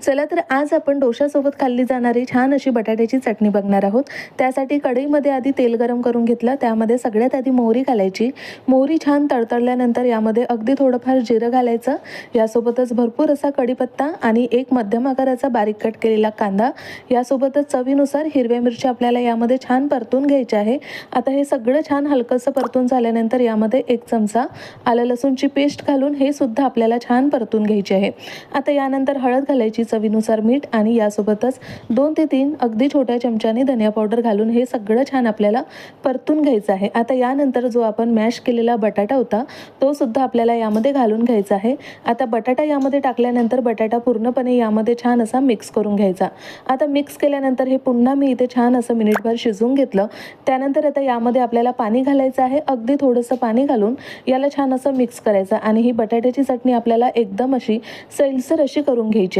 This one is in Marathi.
चला तर आज आपण डोशासोबत खाल्ली जाणारी छान अशी बटाट्याची चटणी बघणार आहोत। त्यासाठी कढईमध्ये आधी तेल गरम करून घेतलं। त्यामध्ये सगळ्यात आधी मोहरी घालायची। मोहरी छान तडतडल्यानंतर यामध्ये अगदी थोडंफार जिरं घालायचं। यासोबतच भरपूर असा कढीपत्ता आणि एक मध्यम आकाराचा बारीक कट केलेला कांदा, यासोबतच चवीनुसार हिरव्या मिरच्या आपल्याला यामध्ये छान परतून घ्यायचे आहे। आता हे सगळं छान हलकंसं परतून झाल्यानंतर यामध्ये 1 चमचा आलं लसूणची पेस्ट घालून हे सुद्धा आपल्याला छान परतून घ्यायचे आहे। आता यानंतर हळद घालायची, चवीनुसार मीठ आणि यासोबतच 2 ते 3 अगदी छोट्या चमच्याने धनिया पावडर घालून हे सगळं छान आपल्याला परतून घ्यायचं आहे। आता यानंतर जो आपण मॅश केलेला बटाटा होता तो सुद्धा आपल्याला यामध्ये घालून घ्यायचा आहे। आता बटाटा यामध्ये टाकल्यानंतर बटाटा पूर्णपणे यामध्ये छान असा मिक्स करून घ्यायचा। आता मिक्स केल्यानंतर हे पुन्हा मी इथे छान असं मिनिटभर शिजवून घेतलं। त्यानंतर आता यामध्ये आपल्याला पाणी घालायचं आहे। अगदी थोडंसं पाणी घालून याला छान असं मिक्स करायचं आणि ही बटाट्याची चटणी आपल्याला एकदम अशी सैलसर अशी करून घ्यायची आहे।